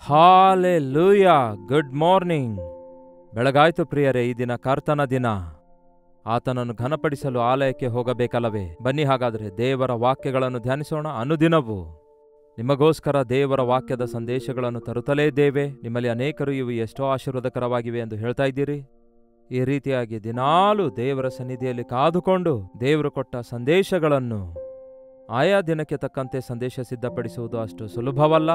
Hallelujah. Good morning. ಬೆಳಗಾಯ್ತು ಪ್ರಿಯರೇ, ಈ ದಿನ ಕರ್ತನ ದಿನ. ಆತನನ್ನು ಘನಪಡಿಸಲು ಆಲಯಕ್ಕೆ ಹೋಗಬೇಕಲ್ಲವೇ? ಬನ್ನಿ ಹಾಗಾದರೆ ದೇವರ ವಾಕ್ಯಗಳನ್ನು ಧ್ಯಾನಿಸೋಣ. ಅನುದಿನವೂ ನಿಮಗೋಸ್ಕರ ದೇವರ ವಾಕ್ಯದ ಸಂದೇಶಗಳನ್ನು ತರುತ್ತಲೇ ಇದ್ದೇವೆ. ನಿಮ್ಮಲ್ಲಿ ಅನೇಕರು ಇವು ಎಷ್ಟೋ ಆಶೀರ್ವಾದಕರವಾಗಿವೆ ಎಂದು ಹೇಳ್ತಾ ಇದ್ದೀರಿ. ಈ ರೀತಿಯಾಗಿ ದಿನಾಲೂ ದೇವರ ಸನ್ನಿಧಿಯಲ್ಲಿ ಕಾದುಕೊಂಡು ದೇವರು ಕೊಟ್ಟ ಸಂದೇಶಗಳನ್ನು ಆಯಾ ದಿನಕ್ಕೆ ತಕ್ಕಂತೆ ಸಂದೇಶ ಸಿದ್ಧಪಡಿಸುವುದು ಅಷ್ಟು ಸುಲಭವಲ್ಲ.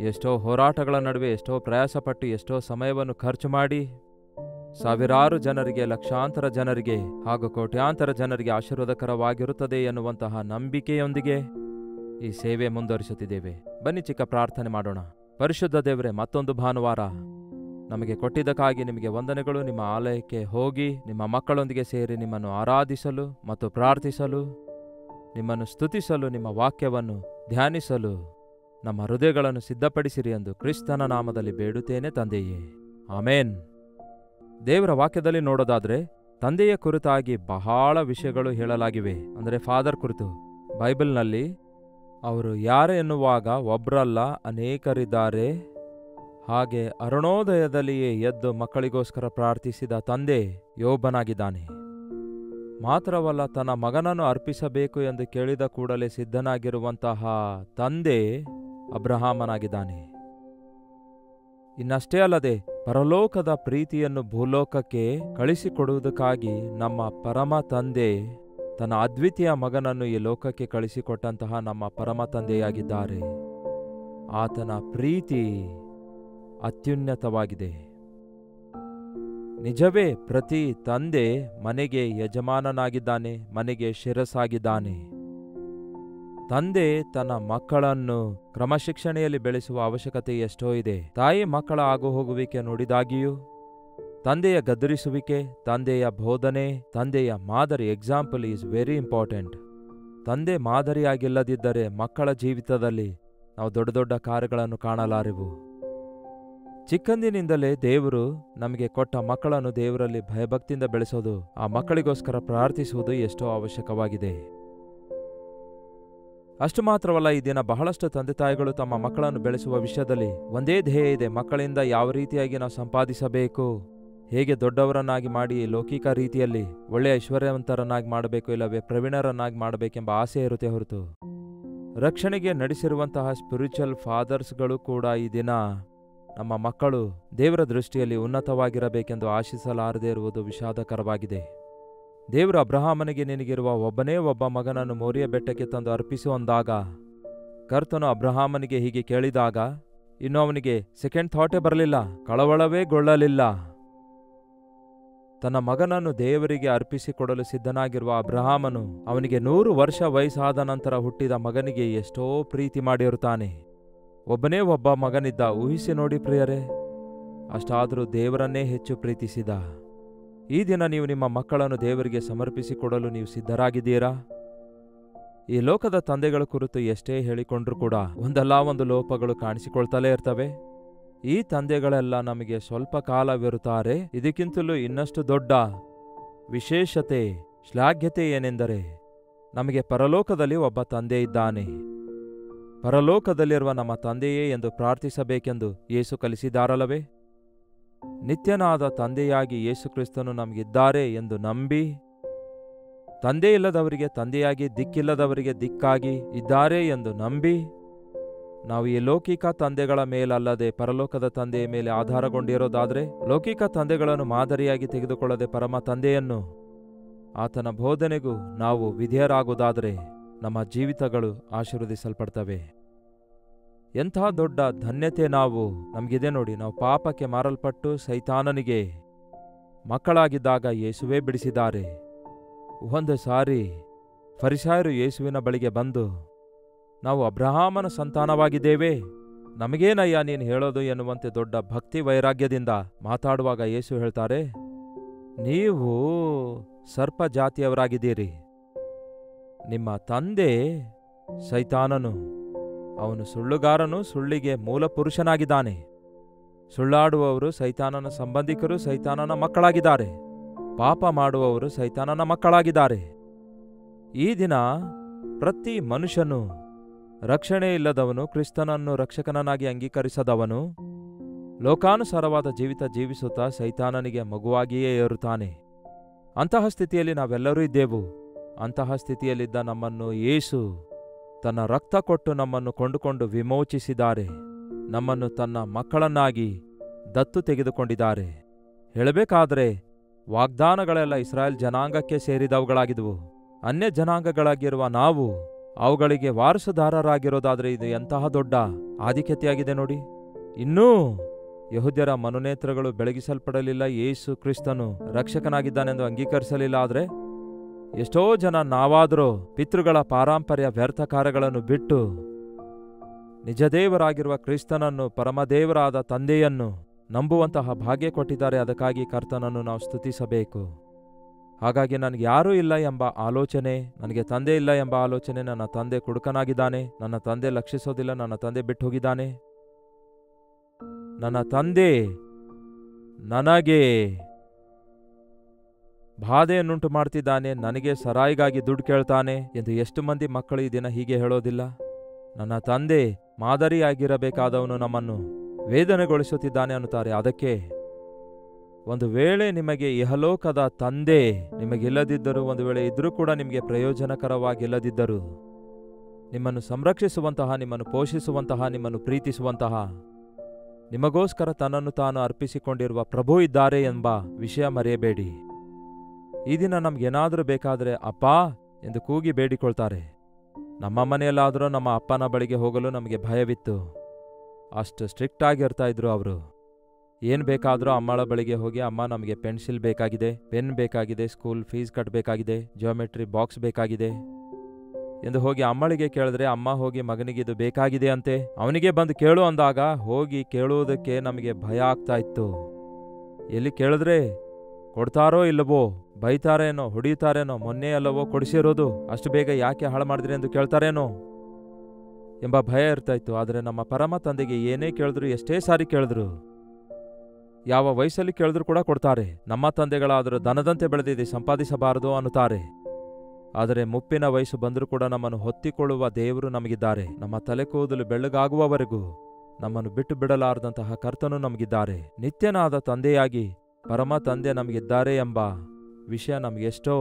ಎಷ್ಟೋ ಹೋರಾಟಗಳ ನಡುವೆ ಎಷ್ಟೋ ಪ್ರಯಾಸಪಟ್ಟು ಎಷ್ಟೋ ಸಮಯವನ್ನು ಖರ್ಚು ಮಾಡಿ ಸಾವಿರಾರು ಜನರಿಗೆ, ಲಕ್ಷಾಂತರ ಜನರಿಗೆ ಹಾಗೂ ಕೋಟ್ಯಾಂತರ ಜನರಿಗೆ ಆಶೀರ್ವಾದಕರವಾಗಿರುತ್ತದೆ ಎನ್ನುವಂತಹ ನಂಬಿಕೆಯೊಂದಿಗೆ ಈ ಸೇವೆ ಮುಂದುವರಿಸುತ್ತಿದ್ದೇವೆ. ಬನ್ನಿ ಚಿಕ್ಕ ಪ್ರಾರ್ಥನೆ ಮಾಡೋಣ. ಪರಿಶುದ್ಧ ದೇವರೇ, ಮತ್ತೊಂದು ಭಾನುವಾರ ನಮಗೆ ಕೊಟ್ಟಿದ್ದಕ್ಕಾಗಿ ನಿಮಗೆ ವಂದನೆಗಳು. ನಿಮ್ಮ ಆಲಯಕ್ಕೆ ಹೋಗಿ ನಿಮ್ಮ ಮಕ್ಕಳೊಂದಿಗೆ ಸೇರಿ ನಿಮ್ಮನ್ನು ಆರಾಧಿಸಲು ಮತ್ತು ಪ್ರಾರ್ಥಿಸಲು, ನಿಮ್ಮನ್ನು ಸ್ತುತಿಸಲು, ನಿಮ್ಮ ವಾಕ್ಯವನ್ನು ಧ್ಯಾನಿಸಲು ನಮ್ಮ ಹೃದಯಗಳನ್ನು ಸಿದ್ಧಪಡಿಸಿರಿ ಎಂದು ಕ್ರಿಸ್ತನ ನಾಮದಲ್ಲಿ ಬೇಡುತ್ತೇನೆ ತಂದೆಯೇ, ಆಮೇನ್. ದೇವರ ವಾಕ್ಯದಲ್ಲಿ ನೋಡೋದಾದ್ರೆ ತಂದೆಯ ಕುರಿತಾಗಿ ಬಹಳ ವಿಷಯಗಳು ಹೇಳಲಾಗಿವೆ. ಅಂದರೆ ಫಾದರ್ ಕುರಿತು ಬೈಬಲ್ನಲ್ಲಿ ಅವರು ಯಾರು ಎನ್ನುವಾಗ ಒಬ್ರಲ್ಲ ಅನೇಕರಿದ್ದಾರೆ. ಹಾಗೆ ಅರುಣೋದಯದಲ್ಲಿಯೇ ಎದ್ದು ಮಕ್ಕಳಿಗೋಸ್ಕರ ಪ್ರಾರ್ಥಿಸಿದ ತಂದೆ ಯೋಬನಾಗಿದ್ದಾನೆ. ಮಾತ್ರವಲ್ಲ, ತನ್ನ ಮಗನನ್ನು ಅರ್ಪಿಸಬೇಕು ಎಂದು ಕೇಳಿದ ಕೂಡಲೇ ಸಿದ್ಧನಾಗಿರುವಂತಹ ತಂದೆ ಅಬ್ರಹಾಮನಾಗಿದ್ದಾನೆ. ಇನ್ನಷ್ಟೇ ಅಲ್ಲದೆ ಪರಲೋಕದ ಪ್ರೀತಿಯನ್ನು ಭೂಲೋಕಕ್ಕೆ ಕಳಿಸಿಕೊಡುವುದಕ್ಕಾಗಿ ನಮ್ಮ ಪರಮ ತಂದೆ ತನ್ನ ಅದ್ವಿತೀಯ ಮಗನನ್ನು ಈ ಲೋಕಕ್ಕೆ ಕಳಿಸಿಕೊಟ್ಟಂತಹ ನಮ್ಮ ಪರಮ ತಂದೆಯಾಗಿದ್ದಾರೆ. ಆತನ ಪ್ರೀತಿ ಅತ್ಯುನ್ನತವಾಗಿದೆ. ನಿಜವೇ, ಪ್ರತಿ ತಂದೆ ಮನೆಗೆ ಯಜಮಾನನಾಗಿದ್ದಾನೆ, ಮನೆಗೆ ಶಿರಸ್ಸಾಗಿದ್ದಾನೆ. ತಂದೆ ತನ್ನ ಮಕ್ಕಳನ್ನು ಕ್ರಮಶಿಕ್ಷಣೆಯಲ್ಲಿ ಬೆಳೆಸುವ ಅವಶ್ಯಕತೆ ಎಷ್ಟೋ ಇದೆ. ತಾಯಿ ಮಕ್ಕಳ ಆಗುಹೋಗುವಿಕೆ ನೋಡಿದಾಗಿಯೂ ತಂದೆಯ ಗದರಿಸುವಿಕೆ, ತಂದೆಯ ಬೋಧನೆ, ತಂದೆಯ ಮಾದರಿ ಎಕ್ಸಾಂಪಲ್ ಈಸ್ ವೆರಿ ಇಂಪಾರ್ಟೆಂಟ್. ತಂದೆ ಮಾದರಿಯಾಗಿಲ್ಲದಿದ್ದರೆ ಮಕ್ಕಳ ಜೀವಿತದಲ್ಲಿ ನಾವು ದೊಡ್ಡ ದೊಡ್ಡ ಕಾರ್ಯಗಳನ್ನು ಕಾಣಲಾರೆವು. ಚಿಕ್ಕಂದಿನಿಂದಲೇ ದೇವರು ನಮಗೆ ಕೊಟ್ಟ ಮಕ್ಕಳನ್ನು ದೇವರಲ್ಲಿ ಭಯಭಕ್ತಿಯಿಂದ ಬೆಳೆಸೋದು, ಆ ಮಕ್ಕಳಿಗೋಸ್ಕರ ಪ್ರಾರ್ಥಿಸುವುದು ಎಷ್ಟೋ ಅವಶ್ಯಕವಾಗಿದೆ. ಅಷ್ಟು ಮಾತ್ರವಲ್ಲ, ಈ ದಿನ ಬಹಳಷ್ಟು ತಂದೆ ತಾಯಿಗಳು ತಮ್ಮ ಮಕ್ಕಳನ್ನು ಬೆಳೆಸುವ ವಿಷಯದಲ್ಲಿ ಒಂದೇ ಧ್ಯೇಯ ಇದೆ. ಮಕ್ಕಳಿಂದ ಯಾವ ರೀತಿಯಾಗಿ ನಾವು ಸಂಪಾದಿಸಬೇಕು, ಹೇಗೆ ದೊಡ್ಡವರನ್ನಾಗಿ ಮಾಡಿ ಲೌಕಿಕ ರೀತಿಯಲ್ಲಿ ಒಳ್ಳೆಯ ಐಶ್ವರ್ಯವಂತರನ್ನಾಗಿ ಮಾಡಬೇಕು, ಇಲ್ಲವೇ ಪ್ರವೀಣರನ್ನಾಗಿ ಮಾಡಬೇಕೆಂಬ ಆಸೆ ಇರುತ್ತೆ ಹೊರತು ರಕ್ಷಣೆಗೆ ನಡೆಸಿರುವಂತಹ ಸ್ಪಿರಿಚುವಲ್ ಫಾದರ್ಸ್ಗಳು ಕೂಡ ಈ ದಿನ ನಮ್ಮ ಮಕ್ಕಳು ದೇವರ ದೃಷ್ಟಿಯಲ್ಲಿ ಉನ್ನತವಾಗಿರಬೇಕೆಂದು ಆಶಿಸಲಾರದೇ ಇರುವುದು ವಿಷಾದಕರವಾಗಿದೆ. ದೇವರು ಅಬ್ರಹಾಮನಿಗೆ ನಿನಗಿರುವ ಒಬ್ಬನೇ ಒಬ್ಬ ಮಗನನ್ನು ಮೋರಿಯ ಬೆಟ್ಟಕ್ಕೆ ತಂದು ಅರ್ಪಿಸು ಅಂದಾಗ ಕರ್ತನು ಅಬ್ರಹಾಮನಿಗೆ ಹೀಗೆ ಕೇಳಿದಾಗ ಇನ್ನು ಅವನಿಗೆ ಸೆಕೆಂಡ್ ಥಾಟೇ ಬರಲಿಲ್ಲ, ಕಳವಳವೇ ಗೊಳ್ಳಲಿಲ್ಲ. ತನ್ನ ಮಗನನ್ನು ದೇವರಿಗೆ ಅರ್ಪಿಸಿಕೊಡಲು ಸಿದ್ಧನಾಗಿರುವ ಅಬ್ರಹಾಮನು ಅವನಿಗೆ 100 ವರ್ಷ ವಯಸ್ಸಾದ ನಂತರ ಹುಟ್ಟಿದ ಮಗನಿಗೆ ಎಷ್ಟೋ ಪ್ರೀತಿ ಮಾಡಿರುತ್ತಾನೆ. ಒಬ್ಬನೇ ಒಬ್ಬ ಮಗನಿದ್ದ. ಊಹಿಸಿ ನೋಡಿ ಪ್ರಿಯರೇ, ಅಷ್ಟಾದರೂ ದೇವರನ್ನೇ ಹೆಚ್ಚು ಪ್ರೀತಿಸಿದ. ಈ ದಿನ ನೀವು ನಿಮ್ಮ ಮಕ್ಕಳನ್ನು ದೇವರಿಗೆ ಸಮರ್ಪಿಸಿಕೊಡಲು ನೀವು ಸಿದ್ಧರಾಗಿದ್ದೀರಾ? ಈ ಲೋಕದ ತಂದೆಗಳ ಕುರಿತು ಎಷ್ಟೇ ಹೇಳಿಕೊಂಡ್ರೂ ಕೂಡ ಒಂದಲ್ಲ ಒಂದು ಲೋಪಗಳು ಕಾಣಿಸಿಕೊಳ್ತಲೇ ಇರ್ತವೆ. ಈ ತಂದೆಗಳೆಲ್ಲ ನಮಗೆ ಸ್ವಲ್ಪ ಕಾಲವಿರುತ್ತಾರೆ. ಇದಕ್ಕಿಂತಲೂ ಇನ್ನಷ್ಟು ದೊಡ್ಡ ವಿಶೇಷತೆ, ಶ್ಲಾಘ್ಯತೆ ಏನೆಂದರೆ ನಮಗೆ ಪರಲೋಕದಲ್ಲಿ ಒಬ್ಬ ತಂದೆ ಇದ್ದಾನೆ. ಪರಲೋಕದಲ್ಲಿರುವ ನಮ್ಮ ತಂದೆಯೇ ಎಂದು ಪ್ರಾರ್ಥಿಸಬೇಕೆಂದು ಯೇಸು ಕಲಿಸಿದಾರಲ್ಲವೇ? ನಿತ್ಯನಾದ ತಂದೆಯಾಗಿ ಯೇಸು ಕ್ರಿಸ್ತನು ನಮಗಿದ್ದಾರೆ ಎಂದು ನಂಬಿ, ತಂದೆ ಇಲ್ಲದವರಿಗೆ ತಂದೆಯಾಗಿ, ದಿಕ್ಕಿಲ್ಲದವರಿಗೆ ದಿಕ್ಕಾಗಿ ಇದ್ದಾರೆ ಎಂದು ನಂಬಿ, ನಾವು ಈ ಲೌಕಿಕ ತಂದೆಗಳ ಮೇಲಲ್ಲದೆ ಪರಲೋಕದ ತಂದೆಯ ಮೇಲೆ ಆಧಾರಗೊಂಡಿರೋದಾದರೆ, ಲೌಕಿಕ ತಂದೆಗಳನ್ನು ಮಾದರಿಯಾಗಿ ತೆಗೆದುಕೊಳ್ಳದೆ ಪರಮ ತಂದೆಯನ್ನು, ಆತನ ಬೋಧನೆಗೂ ನಾವು ವಿಧೇಯರಾಗುವುದಾದರೆ ನಮ್ಮ ಜೀವಿತಗಳು ಆಶೀರ್ವದಿಸಲ್ಪಡ್ತವೆ. ಎಂಥ ದೊಡ್ಡ ಧನ್ಯತೆ ನಮಗಿದೆ ನೋಡಿ. ನಾವು ಪಾಪಕ್ಕೆ ಮಾರಲ್ಪಟ್ಟು ಸೈತಾನನಿಗೆ ಮಕ್ಕಳಾಗಿದ್ದಾಗ ಯೇಸುವೇ ಬಿಡಿಸಿದ್ದಾರೆ. ಒಂದು ಸಾರಿ ಫರಿಸಾಯರು ಯೇಸುವಿನ ಬಳಿಗೆ ಬಂದು, ನಾವು ಅಬ್ರಹಾಮನ ಸಂತಾನವಾಗಿದ್ದೇವೆ, ನಮಗೇನಯ್ಯ ನೀನು ಹೇಳೋದು ಎನ್ನುವಂತೆ ದೊಡ್ಡ ಭಕ್ತಿ ವೈರಾಗ್ಯದಿಂದ ಮಾತಾಡುವಾಗ ಯೇಸು ಹೇಳ್ತಾರೆ, ನೀವು ಸರ್ಪ ಜಾತಿಯವರಾಗಿದ್ದೀರಿ. ನಿಮ್ಮ ತಂದೆ ಸೈತಾನನು, ಅವನು ಸುಳ್ಳುಗಾರನು, ಸುಳ್ಳಿಗೆ ಮೂಲ ಪುರುಷನಾಗಿದ್ದಾನೆ. ಸುಳ್ಳಾಡುವವರು ಸೈತಾನನ ಸಂಬಂಧಿಕರು, ಸೈತಾನನ ಮಕ್ಕಳಾಗಿದ್ದಾರೆ. ಪಾಪ ಮಾಡುವವರು ಸೈತಾನನ ಮಕ್ಕಳಾಗಿದ್ದಾರೆ. ಈ ದಿನ ಪ್ರತಿ ಮನುಷ್ಯನು ರಕ್ಷಣೆ ಇಲ್ಲದವನು, ಕ್ರಿಸ್ತನನ್ನು ರಕ್ಷಕನನ್ನಾಗಿ ಅಂಗೀಕರಿಸದವನು ಲೋಕಾನುಸಾರವಾದ ಜೀವಿತ ಜೀವಿಸುತ್ತಾ ಸೈತಾನನಿಗೆ ಮಗುವಾಗಿಯೇ ಏರುತ್ತಾನೆ. ಅಂತಹ ಸ್ಥಿತಿಯಲ್ಲಿ ನಾವೆಲ್ಲರೂ ಇದ್ದೆವು. ಅಂತಹ ಸ್ಥಿತಿಯಲ್ಲಿದ್ದ ನಮ್ಮನ್ನು ಯೇಸು ತನ್ನ ರಕ್ತ ಕೊಟ್ಟು ನಮ್ಮನ್ನು ಕೊಂಡುಕೊಂಡು ವಿಮೋಚಿಸಿದ್ದಾರೆ. ನಮ್ಮನ್ನು ತನ್ನ ಮಕ್ಕಳನ್ನಾಗಿ ದತ್ತು ತೆಗೆದುಕೊಂಡಿದ್ದಾರೆ. ಹೇಳಬೇಕಾದರೆ ವಾಗ್ದಾನಗಳೆಲ್ಲ ಇಸ್ರಾಯೇಲ್ ಜನಾಂಗಕ್ಕೆ ಸೇರಿದವುಗಳಾಗಿದ್ದವು. ಅನ್ಯ ಜನಾಂಗಗಳಾಗಿರುವ ನಾವು ಅವುಗಳಿಗೆ ವಾರಸುದಾರರಾಗಿರೋದಾದರೆ ಇದು ಎಂತಹ ದೊಡ್ಡ ಆಧಿಕ್ಯತೆಯಾಗಿದೆ ನೋಡಿ. ಇನ್ನೂ ಯೆಹೂದ್ಯರ ಮನೋನೇತ್ರಗಳು ಬೆಳಗಿಸಲ್ಪಡಲಿಲ್ಲ, ಯೇಸು ಕ್ರಿಸ್ತನು ರಕ್ಷಕನಾಗಿದ್ದಾನೆಂದು ಅಂಗೀಕರಿಸಲಿಲ್ಲ. ಆದರೆ ಎಷ್ಟೋ ಜನ ನಾವಾದರೂ ಪಿತೃಗಳ ಪಾರಂಪರ್ಯ ವ್ಯರ್ಥ ಕಾರ್ಯಗಳನ್ನು ಬಿಟ್ಟು ನಿಜದೇವರಾಗಿರುವ ಕ್ರಿಸ್ತನನ್ನು, ಪರಮದೇವರಾದ ತಂದೆಯನ್ನು ನಂಬುವಂತಹ ಭಾಗ್ಯ ಕೊಟ್ಟಿದ್ದಾರೆ. ಅದಕ್ಕಾಗಿ ಕರ್ತನನ್ನು ನಾವು ಸ್ತುತಿಸಬೇಕು. ಹಾಗಾಗಿ ನನಗೆ ಯಾರೂ ಇಲ್ಲ ಎಂಬ ಆಲೋಚನೆ, ನನಗೆ ತಂದೆ ಇಲ್ಲ ಎಂಬ ಆಲೋಚನೆ, ನನ್ನ ತಂದೆ ಕುಡುಕನಾಗಿದ್ದಾನೆ, ನನ್ನ ತಂದೆ ಲಕ್ಷಿಸೋದಿಲ್ಲ, ನನ್ನ ತಂದೆ ಬಿಟ್ಟು ಹೋಗಿದ್ದಾನೆ, ನನ್ನ ತಂದೆ ನನಗೆ ಬಾಧೆಯನ್ನುಂಟು ಮಾಡ್ತಿದ್ದಾನೆ, ನನಗೆ ಸರಾಯಿಗಾಗಿ ದುಡ್ಡು ಕೇಳ್ತಾನೆ ಎಂದು ಎಷ್ಟು ಮಂದಿ ಮಕ್ಕಳು ಈ ದಿನ ಹೀಗೆ ಹೇಳೋದಿಲ್ಲ? ನನ್ನ ತಂದೆ ಮಾದರಿಯಾಗಿರಬೇಕಾದವನು ನಮ್ಮನ್ನು ವೇದನೆಗೊಳಿಸುತ್ತಿದ್ದಾನೆ ಅನ್ನುತ್ತಾರೆ. ಅದಕ್ಕೆ ಒಂದು ವೇಳೆ ನಿಮಗೆ ಇಹಲೋಕದ ತಂದೆ ನಿಮಗಿಲ್ಲದಿದ್ದರೂ, ಒಂದು ವೇಳೆ ಇದ್ರೂ ಕೂಡ ನಿಮಗೆ ಪ್ರಯೋಜನಕರವಾಗಿಲ್ಲದಿದ್ದರೂ, ನಿಮ್ಮನ್ನು ಸಂರಕ್ಷಿಸುವಂತಹ, ನಿಮ್ಮನ್ನು ಪೋಷಿಸುವಂತಹ, ನಿಮ್ಮನ್ನು ಪ್ರೀತಿಸುವಂತಹ, ನಿಮಗೋಸ್ಕರ ತನ್ನನ್ನು ತಾನು ಅರ್ಪಿಸಿಕೊಂಡಿರುವ ಪ್ರಭು ಇದ್ದಾರೆ ಎಂಬ ವಿಷಯ ಮರೆಯಬೇಡಿ. ಈ ದಿನ ನಮಗೇನಾದರೂ ಬೇಕಾದರೆ ಅಪ್ಪಾ ಎಂದು ಕೂಗಿ ಬೇಡಿಕೊಳ್ತಾರೆ. ನಮ್ಮ ಮನೆಯಲ್ಲಾದರೂ ನಮ್ಮ ಅಪ್ಪನ ಬಳಿಗೆ ಹೋಗಲು ನಮಗೆ ಭಯವಿತ್ತು. ಅಷ್ಟು ಸ್ಟ್ರಿಕ್ಟ್ ಆಗಿರ್ತಾ ಇದ್ರು ಅವರು. ಏನು ಬೇಕಾದರೂ ಅಮ್ಮಳ ಬಳಿಗೆ ಹೋಗಿ, ಅಮ್ಮ ನಮಗೆ ಪೆನ್ಸಿಲ್ ಬೇಕಾಗಿದೆ, ಪೆನ್ ಬೇಕಾಗಿದೆ, ಸ್ಕೂಲ್ ಫೀಸ್ ಕಟ್ಟಬೇಕಾಗಿದೆ, ಜಿಯೋಮೆಟ್ರಿ ಬಾಕ್ಸ್ ಬೇಕಾಗಿದೆ ಎಂದು ಹೋಗಿ ಅಮ್ಮಳಿಗೆ ಕೇಳಿದ್ರೆ, ಅಮ್ಮ ಹೋಗಿ ಮಗನಿಗಿದು ಬೇಕಾಗಿದೆ ಅಂತೆ, ಅವನಿಗೆ ಬಂದು ಕೇಳು ಅಂದಾಗ ಹೋಗಿ ಕೇಳುವುದಕ್ಕೆ ನಮಗೆ ಭಯ ಆಗ್ತಾ ಇತ್ತು. ಎಲ್ಲಿ ಕೇಳಿದ್ರೆ ಕೊಡ್ತಾರೋ ಇಲ್ಲವೋ, ಬೈತಾರೇನೋ, ಹೊಡಿತಾರೇನೋ, ಮೊನ್ನೆ ಅಲ್ಲವೋ ಕೊಡಿಸಿರೋದು, ಅಷ್ಟು ಬೇಗ ಯಾಕೆ ಹಾಳು ಮಾಡಿದ್ರಿ ಎಂದು ಕೇಳ್ತಾರೇನೋ ಎಂಬ ಭಯ ಇರ್ತಾ ಇತ್ತು. ಆದರೆ ನಮ್ಮ ಪರಮ ತಂದೆಗೆ ಏನೇ ಕೇಳಿದ್ರು, ಎಷ್ಟೇ ಸಾರಿ ಕೇಳಿದ್ರು, ಯಾವ ವಯಸ್ಸಲ್ಲಿ ಕೇಳಿದ್ರು ಕೂಡ ಕೊಡ್ತಾರೆ. ನಮ್ಮ ತಂದೆಗಳಾದರೂ ದನದಂತೆ ಬೆಳೆದಿದೆ, ಸಂಪಾದಿಸಬಾರದು ಅನ್ನುತ್ತಾರೆ. ಆದರೆ ಮುಪ್ಪಿನ ವಯಸ್ಸು ಬಂದರೂ ಕೂಡ ನಮ್ಮನ್ನು ಹೊತ್ತಿಕೊಳ್ಳುವ ದೇವರು ನಮಗಿದ್ದಾರೆ. ನಮ್ಮ ತಲೆ ಕೂದಲು ಬೆಳ್ಳಗಾಗುವವರೆಗೂ ನಮ್ಮನ್ನು ಬಿಟ್ಟು ಬಿಡಲಾರದಂತಹ ಕರ್ತನು ನಮಗಿದ್ದಾರೆ. ನಿತ್ಯನಾದ ತಂದೆಯಾಗಿ ಪರಮ ತಂದೆ ನಮಗಿದ್ದಾರೆ ಎಂಬ ವಿಷಯ ನಮಗೆಷ್ಟೋ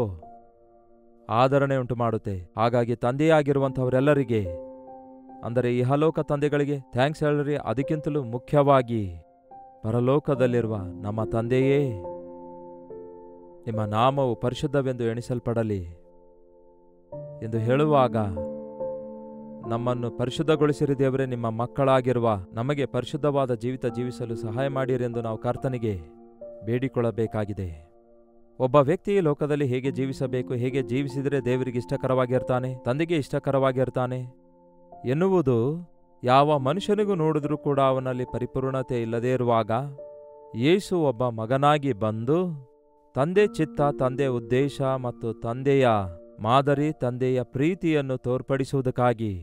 ಆದರಣೆ ಉಂಟು ಮಾಡುತ್ತೆ. ಹಾಗಾಗಿ ತಂದೆಯಾಗಿರುವಂಥವರೆಲ್ಲರಿಗೆ, ಅಂದರೆ ಇಹಲೋಕ ತಂದೆಗಳಿಗೆ ಥ್ಯಾಂಕ್ಸ್ ಹೇಳ್ರಿ. ಅದಕ್ಕಿಂತಲೂ ಮುಖ್ಯವಾಗಿ ಪರಲೋಕದಲ್ಲಿರುವ ನಮ್ಮ ತಂದೆಯೇ, ನಿಮ್ಮ ನಾಮವು ಪರಿಶುದ್ಧವೆಂದು ಎಣಿಸಲ್ಪಡಲಿ ಎಂದು ಹೇಳುವಾಗ, ನಮ್ಮನ್ನು ಪರಿಶುದ್ಧಗೊಳಿಸಿರಿ ದೇವರೇ, ನಿಮ್ಮ ಮಕ್ಕಳಾಗಿರುವ ನಮಗೆ ಪರಿಶುದ್ಧವಾದ ಜೀವಿತ ಜೀವಿಸಲು ಸಹಾಯ ಮಾಡಿರೆಂದು ನಾವು ಕರ್ತನಿಗೆ ಬೇಡಿಕೊಳ್ಳಬೇಕಾಗಿದೆ. ಒಬ್ಬ ವ್ಯಕ್ತಿ ಲೋಕದಲ್ಲಿ ಹೇಗೆ ಜೀವಿಸಬೇಕು, ಹೇಗೆ ಜೀವಿಸಿದರೆ ದೇವರಿಗೆ ಇಷ್ಟಕರವಾಗಿರ್ತಾನೆ, ತಂದೆಗೆ ಇಷ್ಟಕರವಾಗಿರ್ತಾನೆ ಎನ್ನುವುದು ಯಾವ ಮನುಷ್ಯನಿಗೂ ನೋಡಿದ್ರೂ ಕೂಡ ಅವನಲ್ಲಿ ಪರಿಪೂರ್ಣತೆ ಇಲ್ಲದೇ ಇರುವಾಗ, ಯೇಸು ಒಬ್ಬ ಮಗನಾಗಿ ಬಂದು ತಂದೆ ಚಿತ್ತ, ತಂದೆ ಉದ್ದೇಶ ಮತ್ತು ತಂದೆಯ ಮಾದರಿ, ತಂದೆಯ ಪ್ರೀತಿಯನ್ನು ತೋರ್ಪಡಿಸುವುದಕ್ಕಾಗಿ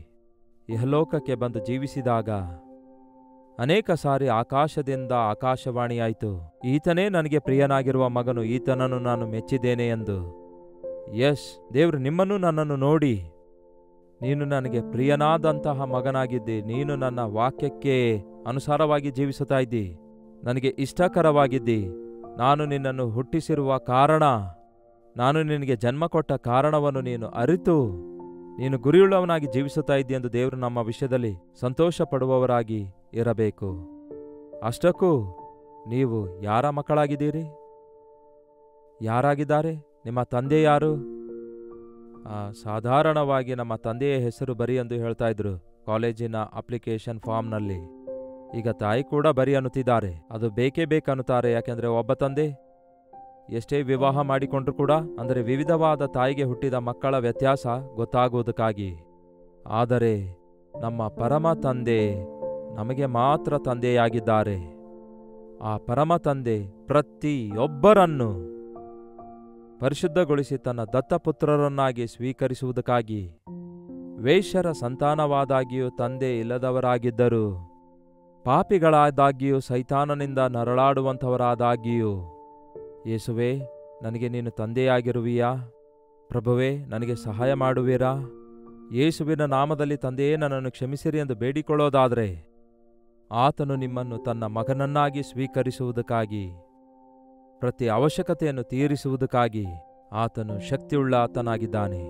ಇಹಲೋಕಕ್ಕೆ ಬಂದು ಜೀವಿಸಿದಾಗ ಅನೇಕ ಸಾರಿ ಆಕಾಶದಿಂದ ಆಕಾಶವಾಣಿಯಾಯಿತು, ಈತನೇ ನನಗೆ ಪ್ರಿಯನಾಗಿರುವ ಮಗನು, ಈತನನ್ನು ನಾನು ಮೆಚ್ಚಿದ್ದೇನೆ ಎಂದು. ಯಸ್, ದೇವರು ನಿಮ್ಮನ್ನು ನನ್ನನ್ನು ನೋಡಿ, ನೀನು ನನಗೆ ಪ್ರಿಯನಾದಂತಹ ಮಗನಾಗಿದ್ದಿ, ನೀನು ನನ್ನ ವಾಕ್ಯಕ್ಕೆ ಅನುಸಾರವಾಗಿ ಜೀವಿಸುತ್ತಾ ಇದ್ದಿ, ನನಗೆ ಇಷ್ಟಕರವಾಗಿದ್ದಿ, ನಾನು ನಿನ್ನನ್ನು ಹುಟ್ಟಿಸಿರುವ ಕಾರಣ, ನಾನು ನಿನಗೆ ಜನ್ಮ ಕೊಟ್ಟ ಕಾರಣವನ್ನು ನೀನು ಅರಿತು ನೀನು ಗುರಿಯುಳ್ಳವನಾಗಿ ಜೀವಿಸುತ್ತಾ ಇದ್ದಿ ಎಂದು ದೇವರು ನಮ್ಮ ವಿಷಯದಲ್ಲಿ ಸಂತೋಷ ಪಡುವವರಾಗಿ ಇರಬೇಕು. ಅಷ್ಟಕ್ಕೂ ನೀವು ಯಾರ ಮಕ್ಕಳಾಗಿದ್ದೀರಿ? ಯಾರಾಗಿದ್ದಾರೆ? ನಿಮ್ಮ ತಂದೆ ಯಾರು? ಸಾಧಾರಣವಾಗಿ ನಮ್ಮ ತಂದೆಯ ಹೆಸರು ಬರಿ ಎಂದು ಹೇಳ್ತಾ ಇದ್ರು ಕಾಲೇಜಿನ ಅಪ್ಲಿಕೇಶನ್ ಫಾರ್ಮ್ನಲ್ಲಿ. ಈಗ ತಾಯಿ ಕೂಡ ಬರಿ ಅನ್ನುತ್ತಿದ್ದಾರೆ. ಅದು ಬೇಕೇ ಬೇಕನ್ನುತ್ತಾರೆ. ಯಾಕೆಂದರೆ ಒಬ್ಬ ತಂದೆ ಎಷ್ಟೇ ವಿವಾಹ ಮಾಡಿಕೊಂಡ್ರೂ ಕೂಡ, ಅಂದರೆ ವಿವಿಧವಾದ ತಾಯಿಗೆ ಹುಟ್ಟಿದ ಮಕ್ಕಳ ವ್ಯತ್ಯಾಸ ಗೊತ್ತಾಗುವುದಕ್ಕಾಗಿ. ಆದರೆ ನಮ್ಮ ಪರಮ ತಂದೆ ನಮಗೆ ಮಾತ್ರ ತಂದೆಯಾಗಿದ್ದಾರೆ. ಆ ಪರಮ ತಂದೆ ಪ್ರತಿಯೊಬ್ಬರನ್ನು ಪರಿಶುದ್ಧಗೊಳಿಸಿ ತನ್ನ ದತ್ತಪುತ್ರರನ್ನಾಗಿ ಸ್ವೀಕರಿಸುವುದಕ್ಕಾಗಿ ವೇಶ್ಯರ ಸಂತಾನವಾದಾಗಿಯೂ ತಂದೆ ಇಲ್ಲದವರಾಗಿದ್ದರು, ಪಾಪಿಗಳಾದಾಗಿಯೂ ಸೈತಾನನಿಂದ ನರಳಾಡುವಂಥವರಾದಾಗಿಯೂ, ಯೇಸುವೇ ನನಗೆ ನೀನು ತಂದೆಯಾಗಿರುವಿಯಾ? ಪ್ರಭುವೇ ನನಗೆ ಸಹಾಯ ಮಾಡುವಿರಾ? ಯೇಸುವಿನ ನಾಮದಲ್ಲಿ ತಂದೆಯೇ ನನ್ನನ್ನು ಕ್ಷಮಿಸಿರಿ ಎಂದು ಬೇಡಿಕೊಳ್ಳೋದಾದರೆ ಆತನು ನಿಮ್ಮನ್ನು ತನ್ನ ಮಗನನ್ನಾಗಿ ಸ್ವೀಕರಿಸುವುದಕ್ಕಾಗಿ, ಪ್ರತಿ ಅವಶ್ಯಕತೆಯನ್ನು ತೀರಿಸುವುದಕ್ಕಾಗಿ ಆತನು ಶಕ್ತಿಯುಳ್ಳ ಆತನಾಗಿದ್ದಾನೆ.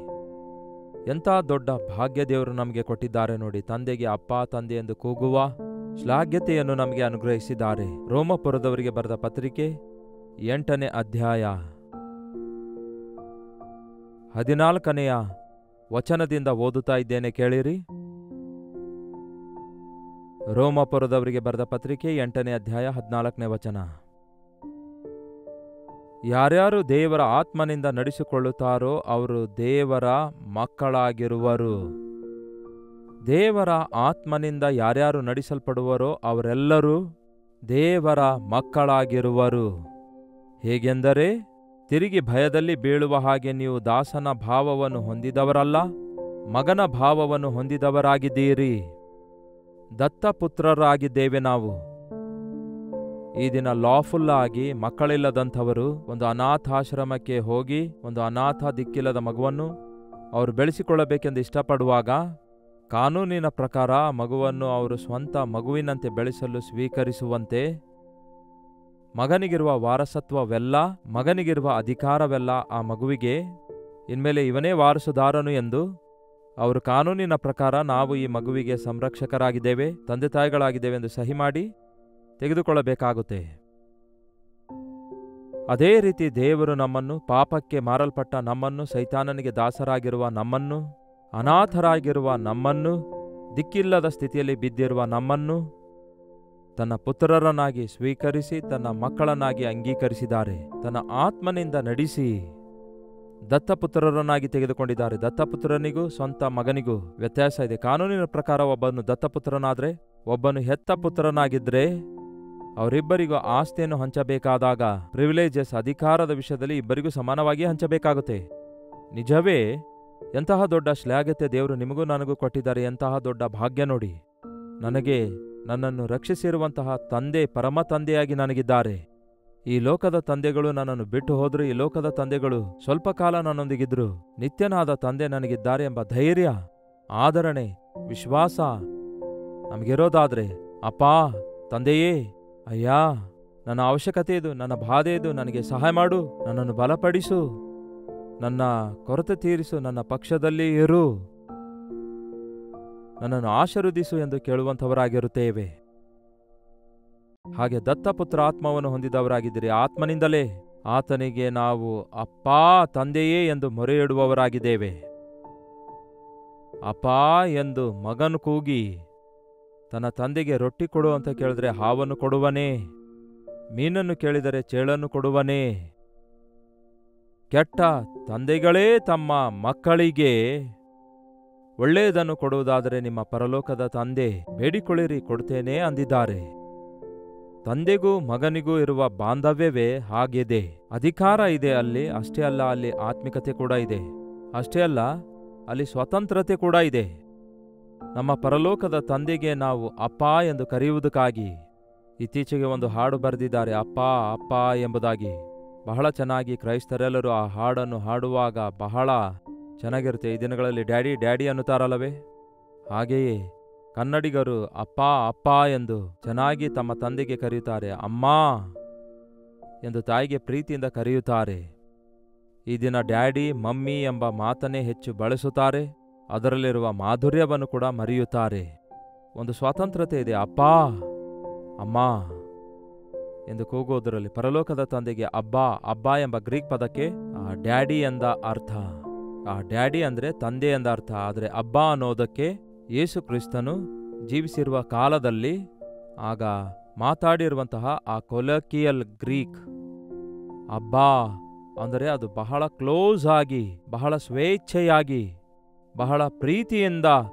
ಎಂಥ ದೊಡ್ಡ ಭಾಗ್ಯ ದೇವರು ನಮಗೆ ಕೊಟ್ಟಿದ್ದಾರೆ ನೋಡಿ. ತಂದೆಗೆ ಅಪ್ಪ ತಂದೆ ಎಂದು ಕೂಗುವ ಶ್ಲಾಘ್ಯತೆಯನ್ನು ನಮಗೆ ಅನುಗ್ರಹಿಸಿದ್ದಾರೆ. ರೋಮಪುರದವರಿಗೆ ಬರೆದ ಪತ್ರಿಕೆ 8ನೇ ಅಧ್ಯಾಯ 14ನೆಯ ವಚನದಿಂದ ಓದುತ್ತಾ ಇದ್ದೇನೆ, ಕೇಳಿರಿ. ರೋಮಪುರದವರಿಗೆ ಬರೆದ ಪತ್ರಿಕೆ 8ನೇ ಅಧ್ಯಾಯ 14ನೇ ವಚನ. ಯಾರ್ಯಾರು ದೇವರ ಆತ್ಮನಿಂದ ನಡೆಸಿಕೊಳ್ಳುತ್ತಾರೋ ಅವರು ದೇವರ ಮಕ್ಕಳಾಗಿರುವರು. ದೇವರ ಆತ್ಮನಿಂದ ಯಾರ್ಯಾರು ನಡೆಸಲ್ಪಡುವರೋ ಅವರೆಲ್ಲರೂ ದೇವರ ಮಕ್ಕಳಾಗಿರುವರು. ಹೇಗೆಂದರೆ, ತಿರುಗಿ ಭಯದಲ್ಲಿ ಬೀಳುವ ಹಾಗೆ ನೀವು ದಾಸನ ಭಾವವನ್ನು ಹೊಂದಿದವರಲ್ಲ, ಮಗನ ಭಾವವನ್ನು ಹೊಂದಿದವರಾಗಿದ್ದೀರಿ. ದತ್ತಪುತ್ರರಾಗಿದ್ದೇವೆ ನಾವು. ಈ ದಿನ ಲಾಫುಲ್ ಆಗಿ ಮಕ್ಕಳಿಲ್ಲದಂಥವರು ಒಂದು ಅನಾಥಾಶ್ರಮಕ್ಕೆ ಹೋಗಿ ಒಂದು ಅನಾಥ ದಿಕ್ಕಿಲ್ಲದ ಮಗುವನ್ನು ಅವರು ಬೆಳೆಸಿಕೊಳ್ಳಬೇಕೆಂದು ಇಷ್ಟಪಡುವಾಗ ಕಾನೂನಿನ ಪ್ರಕಾರ ಮಗುವನ್ನು ಅವರು ಸ್ವಂತ ಮಗುವಿನಂತೆ ಬೆಳೆಸಲು ಸ್ವೀಕರಿಸುವಂತೆ ಮಗನಿಗಿರುವ ವಾರಸತ್ವವೆಲ್ಲ, ಮಗನಿಗಿರುವ ಅಧಿಕಾರವೆಲ್ಲ ಆ ಮಗುವಿಗೆ, ಇನ್ಮೇಲೆ ಇವನೇ ವಾರಸುದಾರನು ಎಂದು ಅವರು ಕಾನೂನಿನ ಪ್ರಕಾರ ನಾವು ಈ ಮಗುವಿಗೆ ಸಂರಕ್ಷಕರಾಗಿದ್ದೇವೆ, ತಂದೆ ತಾಯಿಗಳಾಗಿದ್ದೇವೆ ಎಂದು ಸಹಿ ಮಾಡಿ ತೆಗೆದುಕೊಳ್ಳಬೇಕಾಗುತ್ತೆ. ಅದೇ ರೀತಿ ದೇವರು ನಮ್ಮನ್ನು, ಪಾಪಕ್ಕೆ ಮಾರಲ್ಪಟ್ಟ ನಮ್ಮನ್ನು, ಸೈತಾನನಿಗೆ ದಾಸರಾಗಿರುವ ನಮ್ಮನ್ನು, ಅನಾಥರಾಗಿರುವ ನಮ್ಮನ್ನು, ದಿಕ್ಕಿಲ್ಲದ ಸ್ಥಿತಿಯಲ್ಲಿ ಬಿದ್ದಿರುವ ನಮ್ಮನ್ನು ತನ್ನ ಪುತ್ರರನ್ನಾಗಿ ಸ್ವೀಕರಿಸಿ ತನ್ನ ಮಕ್ಕಳನ್ನಾಗಿ ಅಂಗೀಕರಿಸಿದ್ದಾರೆ. ತನ್ನ ಆತ್ಮನಿಂದ ನಡೆಸಿ ದತ್ತಪುತ್ರರನ್ನಾಗಿ ತೆಗೆದುಕೊಂಡಿದ್ದಾರೆ. ದತ್ತಪುತ್ರನಿಗೂ ಸ್ವಂತ ಮಗನಿಗೂ ವ್ಯತ್ಯಾಸ ಇದೆ. ಕಾನೂನಿನ ಪ್ರಕಾರ ಒಬ್ಬನು ದತ್ತಪುತ್ರನಾದ್ರೆ, ಒಬ್ಬನು ಹೆತ್ತ ಪುತ್ರನಾಗಿದ್ರೆ ಅವರಿಬ್ಬರಿಗೂ ಆಸ್ತಿಯನ್ನು ಹಂಚಬೇಕಾದಾಗ ಪ್ರಿವಿಲೇಜಸ್, ಅಧಿಕಾರದ ವಿಷಯದಲ್ಲಿ ಇಬ್ಬರಿಗೂ ಸಮಾನವಾಗಿ ಹಂಚಬೇಕಾಗುತ್ತೆ. ನಿಜವೇ? ಎಂತಹ ದೊಡ್ಡ ಶ್ಲಾಘ್ಯತೆ ದೇವರು ನಿಮಗೂ ನನಗೂ ಕೊಟ್ಟಿದ್ದಾರೆ. ಎಂತಹ ದೊಡ್ಡ ಭಾಗ್ಯ ನೋಡಿ. ನನಗೆ ನನ್ನನ್ನು ರಕ್ಷಿಸಿರುವಂತಹ ತಂದೆ, ಪರಮ ತಂದೆಯಾಗಿ ನನಗಿದ್ದಾರೆ. ಈ ಲೋಕದ ತಂದೆಗಳು ನನ್ನನ್ನು ಬಿಟ್ಟು ಹೋದ್ರು, ಈ ಲೋಕದ ತಂದೆಗಳು ಸ್ವಲ್ಪ ಕಾಲ ನನ್ನೊಂದಿಗಿದ್ರು, ನಿತ್ಯನಾದ ತಂದೆ ನನಗಿದ್ದಾರೆ ಎಂಬ ಧೈರ್ಯ, ಆದರಣೆ, ವಿಶ್ವಾಸ ನಮಗಿರೋದಾದ್ರೆ, ಅಪ್ಪಾ, ತಂದೆಯೇ, ಅಯ್ಯ, ನನ್ನ ಅವಶ್ಯಕತೆ ಇದು, ನನ್ನ ಬಾಧೆ ಇದು, ನನಗೆ ಸಹಾಯ ಮಾಡು, ನನ್ನನ್ನು ಬಲಪಡಿಸು, ನನ್ನ ಕೊರತೆ ತೀರಿಸು, ನನ್ನ ಪಕ್ಷದಲ್ಲಿ ಇರು, ನನ್ನನ್ನು ಆಶೀರ್ವದಿಸು ಎಂದು ಕೇಳುವಂಥವರಾಗಿರುತ್ತೇವೆ. ಹಾಗೆ ದತ್ತಪುತ್ರ ಆತ್ಮವನ್ನು ಹೊಂದಿದವರಾಗಿದ್ದೀರಿ. ಆತ್ಮನಿಂದಲೇ ಆತನಿಗೆ ನಾವು ಅಪ್ಪಾ, ತಂದೆಯೇ ಎಂದು ಮೊರೆಯಿಡುವವರಾಗಿದ್ದೇವೆ. ಅಪ್ಪಾ ಎಂದು ಮಗನು ಕೂಗಿ ತನ್ನ ತಂದೆಗೆ ರೊಟ್ಟಿ ಕೊಡು ಅಂತ ಕೇಳಿದ್ರೆ ಹಾವನ್ನು ಕೊಡುವನೇ, ಮೀನನ್ನು ಕೇಳಿದರೆ ಚೇಳನ್ನು ಕೊಡುವನೇ. ಕೆಟ್ಟ ತಂದೆಗಳೇ ತಮ್ಮ ಮಕ್ಕಳಿಗೆ ಒಳ್ಳೆಯದನ್ನು ಕೊಡುವುದಾದರೆ ನಿಮ್ಮ ಪರಲೋಕದ ತಂದೆ ಬೇಡಿಕೊಳ್ಳಿರಿ, ಕೊಡ್ತೇನೆ ಅಂದಿದ್ದಾರೆ. ತಂದೆಗೂ ಮಗನಿಗೂ ಇರುವ ಬಾಂಧವ್ಯವೇ ಹಾಗಿದೆ. ಅಧಿಕಾರ ಇದೆ ಅಲ್ಲಿ, ಅಷ್ಟೇ ಅಲ್ಲ, ಅಲ್ಲಿ ಆತ್ಮಿಕತೆ ಕೂಡ ಇದೆ. ಅಷ್ಟೇ ಅಲ್ಲ, ಅಲ್ಲಿ ಸ್ವತಂತ್ರತೆ ಕೂಡ ಇದೆ. ನಮ್ಮ ಪರಲೋಕದ ತಂದೆಗೆ ನಾವು ಅಪ್ಪ ಎಂದು ಕರೆಯುವುದಕ್ಕಾಗಿ ಇತ್ತೀಚೆಗೆ ಒಂದು ಹಾಡು ಬರೆದಿದ್ದಾರೆ, ಅಪ್ಪ ಅಪ್ಪ ಎಂಬುದಾಗಿ. ಬಹಳ ಚೆನ್ನಾಗಿ ಕ್ರೈಸ್ತರೆಲ್ಲರೂ ಆ ಹಾಡನ್ನು ಹಾಡುವಾಗ ಬಹಳ ಚೆನ್ನಾಗಿರುತ್ತೆ. ಈ ದಿನಗಳಲ್ಲಿ ಡ್ಯಾಡಿ ಡ್ಯಾಡಿ ಅನ್ನುತ್ತಾರಲ್ಲವೇ, ಹಾಗೆಯೇ ಕನ್ನಡಿಗರು ಅಪ್ಪ ಅಪ್ಪ ಎಂದು ಚೆನ್ನಾಗಿ ತಮ್ಮ ತಂದೆಗೆ ಕರೆಯುತ್ತಾರೆ. ಅಮ್ಮ ಎಂದು ತಾಯಿಗೆ ಪ್ರೀತಿಯಿಂದ ಕರೆಯುತ್ತಾರೆ. ಈ ದಿನ ಡ್ಯಾಡಿ, ಮಮ್ಮಿ ಎಂಬ ಮಾತನ್ನೇ ಹೆಚ್ಚು ಬಳಸುತ್ತಾರೆ. ಅದರಲ್ಲಿರುವ ಮಾಧುರ್ಯವನ್ನು ಕೂಡ ಮರೆಯುತ್ತಾರೆ. ಒಂದು ಸ್ವಾತಂತ್ರ್ಯತೆ ಇದೆ. ಅಪ್ಪ, ಅಮ್ಮ ಎಂದು ಕೂಗುವುದರಲ್ಲಿ ಪರಲೋಕದ ತಂದೆಗೆ ಅಬ್ಬಾ, ಅಬ್ಬಾ ಎಂಬ ಗ್ರೀಕ್ ಪದಕ್ಕೆ ಡ್ಯಾಡಿ ಎಂದ ಅರ್ಥ. ಆ ಡ್ಯಾಡಿ ಅಂದರೆ ತಂದೆ ಎಂದ ಅರ್ಥ. ಆದರೆ ಅಬ್ಬಾ ಅನ್ನೋದಕ್ಕೆ ಯೇಸು ಕ್ರಿಸ್ತನು ಜೀವಿಸಿರುವ ಕಾಲದಲ್ಲಿ ಆಗ ಮಾತಾಡಿರುವಂತಹ ಆ ಕೊಲೋಕಿಯಲ್ ಗ್ರೀಕ್ ಅಬ್ಬಾ ಅಂದರೆ ಅದು ಬಹಳ ಕ್ಲೋಸ್ ಆಗಿ, ಬಹಳ ಸ್ವೇಚ್ಛೆಯಾಗಿ, ಬಹಳ ಪ್ರೀತಿಯಿಂದ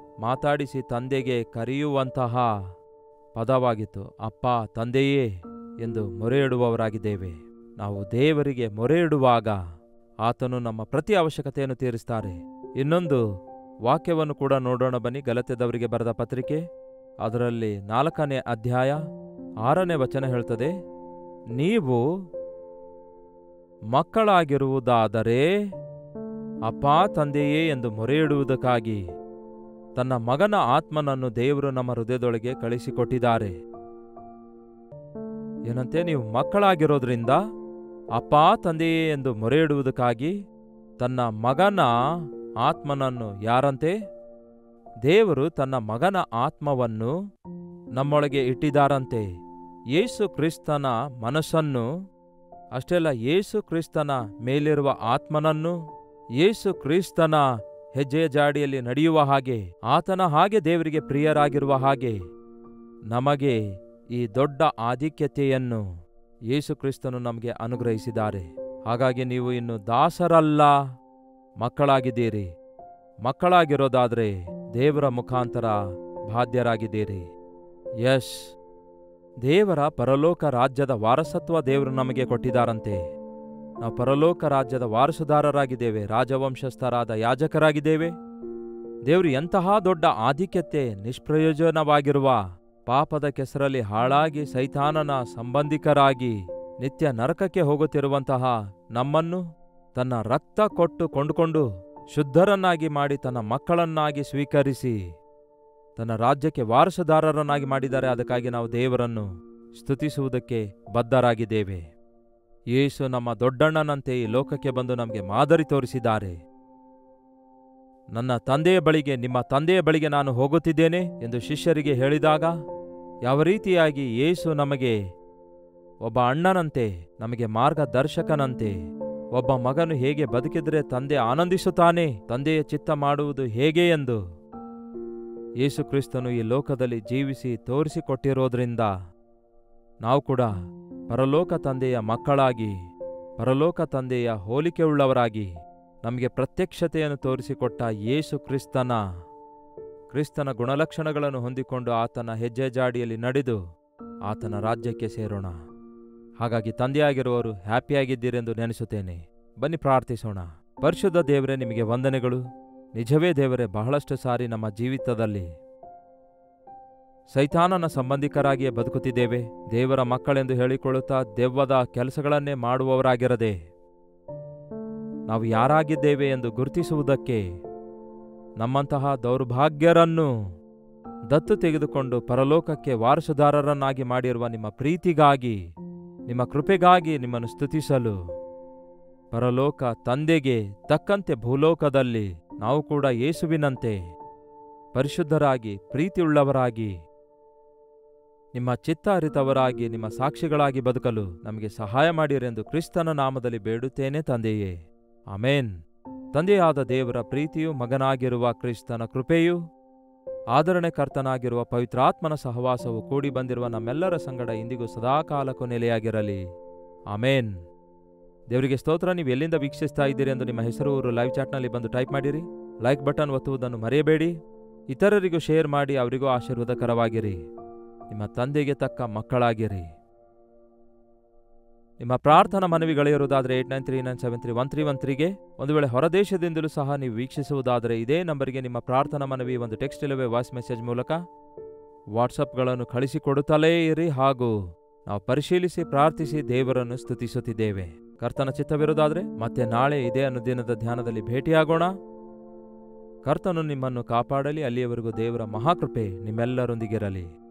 ಮಾತಾಡಿಸಿ ತಂದೆಗೆ ಕರೆಯುವಂತಹ ಪದವಾಗಿತ್ತು. ಅಪ್ಪ, ತಂದೆಯೇ ಎಂದು ಮೊರೆಯಿಡುವವರಾಗಿದ್ದೇವೆ. ನಾವು ದೇವರಿಗೆ ಮೊರೆಯಿಡುವಾಗ ಆತನು ನಮ್ಮ ಪ್ರತಿ ಅವಶ್ಯಕತೆಯನ್ನು ತೀರಿಸ್ತಾರೆ. ಇನ್ನೊಂದು ವಾಕ್ಯವನ್ನು ಕೂಡ ನೋಡೋಣ ಬನ್ನಿ. ಗಲಾತ್ಯದವರಿಗೆ ಬರೆದ ಪತ್ರಿಕೆ ಅದರಲ್ಲಿ 4ನೇ ಅಧ್ಯಾಯ 6ನೇ ವಚನ ಹೇಳ್ತದೆ, ನೀವು ಮಕ್ಕಳಾಗಿರುವುದಾದರೆ ಅಪ್ಪ, ತಂದೆಯೇ ಎಂದು ಮೊರೆಯಿಡುವುದಕ್ಕಾಗಿ ತನ್ನ ಮಗನ ಆತ್ಮನನ್ನು ದೇವರು ನಮ್ಮ ಹೃದಯದೊಳಗೆ ಕಳಿಸಿಕೊಟ್ಟಿದ್ದಾರೆ. ಏನಂತೆ, ನೀವು ಮಕ್ಕಳಾಗಿರೋದ್ರಿಂದ ಅಪ್ಪ ತಂದೆಯೇ ಎಂದು ಮೊರೆ ಇಡುವುದಕ್ಕಾಗಿ ತನ್ನ ಮಗನ ಆತ್ಮನನ್ನು ಯಾರಂತೆ ದೇವರು ತನ್ನ ಮಗನ ಆತ್ಮವನ್ನು ನಮ್ಮೊಳಗೆ ಇಟ್ಟಿದ್ದಾರಂತೆ. ಯೇಸು ಕ್ರಿಸ್ತನ ಮನಸ್ಸನ್ನು, ಅಷ್ಟೆಲ್ಲ ಯೇಸು ಕ್ರಿಸ್ತನ ಮೇಲಿರುವ ಆತ್ಮನನ್ನು, ಯೇಸು ಕ್ರಿಸ್ತನ ಹೆಜ್ಜೆಯ ಜಾಡಿಯಲ್ಲಿ ನಡೆಯುವ ಹಾಗೆ, ಆತನ ಹಾಗೆ ದೇವರಿಗೆ ಪ್ರಿಯರಾಗಿರುವ ಹಾಗೆ ನಮಗೆ ಈ ದೊಡ್ಡ ಆಧಿಕ್ಯತೆಯನ್ನು ಯೇಸು ಕ್ರಿಸ್ತನು ನಮಗೆ ಅನುಗ್ರಹಿಸಿದ್ದಾರೆ. ಹಾಗಾಗಿ ನೀವು ಇನ್ನು ದಾಸರಲ್ಲ, ಮಕ್ಕಳಾಗಿದ್ದೀರಿ. ಮಕ್ಕಳಾಗಿರೋದಾದ್ರೆ ದೇವರ ಮುಖಾಂತರ ಬಾಧ್ಯರಾಗಿದ್ದೀರಿ. ಯಶ್, ದೇವರ ಪರಲೋಕ ರಾಜ್ಯದ ವಾರಸತ್ವ ದೇವರು ನಮಗೆ ಕೊಟ್ಟಿದ್ದಾರಂತೆ. ನಾವು ಪರಲೋಕ ರಾಜ್ಯದ ವಾರಸುದಾರರಾಗಿದ್ದೇವೆ, ರಾಜವಂಶಸ್ಥರಾದ ಯಾಜಕರಾಗಿದ್ದೇವೆ. ದೇವರು ಎಂತಹ ದೊಡ್ಡ ಆಧಿಕ್ಯತೆ, ನಿಷ್ಪ್ರಯೋಜನವಾಗಿರುವ ಪಾಪದ ಕೆಸರಲ್ಲಿ ಹಾಳಾಗಿ ಸೈತಾನನ ಸಂಬಂಧಿಕರಾಗಿ ನಿತ್ಯ ನರಕಕ್ಕೆ ಹೋಗುತ್ತಿರುವಂತಹ ನಮ್ಮನ್ನು ತನ್ನ ರಕ್ತ ಕೊಟ್ಟು ಕೊಂಡುಕೊಂಡು ಶುದ್ಧರನ್ನಾಗಿ ಮಾಡಿ ತನ್ನ ಮಕ್ಕಳನ್ನಾಗಿ ಸ್ವೀಕರಿಸಿ ತನ್ನ ರಾಜ್ಯಕ್ಕೆ ವಾರಸುದಾರರನ್ನಾಗಿ ಮಾಡಿದ್ದಾರೆ. ಅದಕ್ಕಾಗಿ ನಾವು ದೇವರನ್ನು ಸ್ತುತಿಸುವುದಕ್ಕೆ ಬದ್ಧರಾಗಿದ್ದೇವೆ. ಯೇಸು ನಮ್ಮ ದೊಡ್ಡಣ್ಣನಂತೆ ಈ ಲೋಕಕ್ಕೆ ಬಂದು ನಮಗೆ ಮಾದರಿ ತೋರಿಸಿದ್ದಾರೆ. ನನ್ನ ತಂದೆಯ ಬಳಿಗೆ, ನಿಮ್ಮ ತಂದೆಯ ಬಳಿಗೆ ನಾನು ಹೋಗುತ್ತಿದ್ದೇನೆ ಎಂದು ಶಿಷ್ಯರಿಗೆ ಹೇಳಿದಾಗ ಯಾವ ರೀತಿಯಾಗಿ ಯೇಸು ನಮಗೆ ಒಬ್ಬ ಅಣ್ಣನಂತೆ, ನಮಗೆ ಮಾರ್ಗದರ್ಶಕನಂತೆ, ಒಬ್ಬ ಮಗನು ಹೇಗೆ ಬದುಕಿದ್ರೆ ತಂದೆ ಆನಂದಿಸುತ್ತಾನೆ, ತಂದೆಯ ಚಿತ್ತ ಮಾಡುವುದು ಹೇಗೆ ಎಂದು ಯೇಸು ಕ್ರಿಸ್ತನು ಈ ಲೋಕದಲ್ಲಿ ಜೀವಿಸಿ ತೋರಿಸಿಕೊಟ್ಟಿರೋದ್ರಿಂದ ನಾವು ಕೂಡ ಪರಲೋಕ ತಂದೆಯ ಮಕ್ಕಳಾಗಿ, ಪರಲೋಕ ತಂದೆಯ ಹೋಲಿಕೆಯುಳ್ಳವರಾಗಿ, ನಮಗೆ ಪ್ರತ್ಯಕ್ಷತೆಯನ್ನು ತೋರಿಸಿಕೊಟ್ಟ ಯೇಸು ಕ್ರಿಸ್ತನ ಗುಣಲಕ್ಷಣಗಳನ್ನು ಹೊಂದಿಕೊಂಡು ಆತನ ಹೆಜ್ಜೆ ಜಾಡಿಯಲ್ಲಿ ನಡೆದು ಆತನ ರಾಜ್ಯಕ್ಕೆ ಸೇರೋಣ. ಹಾಗಾಗಿ ತಂದೆಯಾಗಿರುವವರು ಹ್ಯಾಪಿಯಾಗಿದ್ದೀರೆಂದು ನೆನೆಸುತ್ತೇನೆ. ಬನ್ನಿ ಪ್ರಾರ್ಥಿಸೋಣ. ಪರಿಶುದ್ಧ ದೇವರೇ, ನಿಮಗೆ ವಂದನೆಗಳು. ನಿಜವೇ ದೇವರೇ, ಬಹಳಷ್ಟು ಸಾರಿ ನಮ್ಮ ಜೀವಿತದಲ್ಲಿ ಸೈತಾನನ ಸಂಬಂಧಿಕರಾಗಿಯೇ ಬದುಕುತ್ತಿದ್ದೇವೆ. ದೇವರ ಮಕ್ಕಳೆಂದು ಹೇಳಿಕೊಳ್ಳುತ್ತಾ ದೆವ್ವದ ಕೆಲಸಗಳನ್ನೇ ಮಾಡುವವರಾಗಿರದೆ ನಾವು ಯಾರಾಗಿದ್ದೇವೆ ಎಂದು ಗುರುತಿಸುವುದಕ್ಕೆ ನಮ್ಮಂತಹ ದೌರ್ಭಾಗ್ಯರನ್ನು ದತ್ತು ತೆಗೆದುಕೊಂಡು ಪರಲೋಕಕ್ಕೆ ವಾರಸುದಾರರನ್ನಾಗಿ ಮಾಡಿರುವ ನಿಮ್ಮ ಪ್ರೀತಿಗಾಗಿ, ನಿಮ್ಮ ಕೃಪೆಗಾಗಿ ನಿಮ್ಮನ್ನು ಸ್ತುತಿಸಲು ಪರಲೋಕ ತಂದೆಗೆ ತಕ್ಕಂತೆ ಭೂಲೋಕದಲ್ಲಿ ನಾವು ಕೂಡ ಯೇಸುವಿನಂತೆ ಪರಿಶುದ್ಧರಾಗಿ, ಪ್ರೀತಿಯುಳ್ಳವರಾಗಿ, ನಿಮ್ಮ ಚಿತ್ತ ಅರಿತವರಾಗಿ, ನಿಮ್ಮ ಸಾಕ್ಷಿಗಳಾಗಿ ಬದುಕಲು ನಮಗೆ ಸಹಾಯ ಮಾಡಿರೆಂದು ಕ್ರಿಸ್ತನ ನಾಮದಲ್ಲಿ ಬೇಡುತ್ತೇನೆ ತಂದೆಯೇ. ಆಮೇನ್. ತಂದೆಯಾದ ದೇವರ ಪ್ರೀತಿಯು, ಮಗನಾಗಿರುವ ಕ್ರಿಸ್ತನ ಕೃಪೆಯು, ಆದರಣೆಕರ್ತನಾಗಿರುವ ಪವಿತ್ರಾತ್ಮನ ಸಹವಾಸವು ಕೂಡಿ ಬಂದಿರುವ ನಮ್ಮೆಲ್ಲರ ಸಂಗಡ ಇಂದಿಗೂ ಸದಾಕಾಲಕ್ಕೂ ನೆಲೆಯಾಗಿರಲಿ. ಆಮೇನ್. ದೇವರಿಗೆ ಸ್ತೋತ್ರ. ನೀವು ಎಲ್ಲಿಂದ ವೀಕ್ಷಿಸ್ತಾ ಇದ್ದೀರಿ ಎಂದು ನಿಮ್ಮ ಹೆಸರು, ಊರು ಲೈವ್ ಚಾಟ್ನಲ್ಲಿ ಬಂದು ಟೈಪ್ ಮಾಡಿರಿ. ಲೈಕ್ ಬಟನ್ ಒತ್ತುವುದನ್ನು ಮರೆಯಬೇಡಿ. ಇತರರಿಗೂ ಶೇರ್ ಮಾಡಿ, ಅವರಿಗೂ ಆಶೀರ್ವಾದಕರವಾಗಿರಿ. ನಿಮ್ಮ ತಂದೆಗೆ ತಕ್ಕ ಮಕ್ಕಳಾಗಿರಿ. ನಿಮ್ಮ ಪ್ರಾರ್ಥನಾ ಮನವಿಗಳಿರುವುದಾದರೆ 8939731313ಗೆ, ಒಂದು ವೇಳೆ ಹೊರದೇಶದಿಂದಲೂ ಸಹ ನೀವು ವೀಕ್ಷಿಸುವುದಾದರೆ ಇದೇ ನಂಬರಿಗೆ ನಿಮ್ಮ ಪ್ರಾರ್ಥನಾ ಮನವಿ ಒಂದು ಟೆಕ್ಸ್ಟ್ ಇಲ್ಲವೇ ವಾಯ್ಸ್ ಮೆಸೇಜ್ ಮೂಲಕ ವಾಟ್ಸಪ್ಗಳನ್ನು ಕಳಿಸಿಕೊಡುತ್ತಲೇ ಇರಿ. ಹಾಗೂ ನಾವು ಪರಿಶೀಲಿಸಿ ಪ್ರಾರ್ಥಿಸಿ ದೇವರನ್ನು ಸ್ತುತಿಸುತ್ತಿದ್ದೇವೆ. ಕರ್ತನ ಚಿತ್ತವಿರುವುದಾದರೆ ಮತ್ತೆ ನಾಳೆ ಇದೇ ಅನುದಿನದ ಧ್ಯಾನದಲ್ಲಿ ಭೇಟಿಯಾಗೋಣ. ಕರ್ತನು ನಿಮ್ಮನ್ನು ಕಾಪಾಡಲಿ. ಅಲ್ಲಿಯವರೆಗೂ ದೇವರ ಮಹಾಕೃಪೆ ನಿಮ್ಮೆಲ್ಲರೊಂದಿಗಿರಲಿ.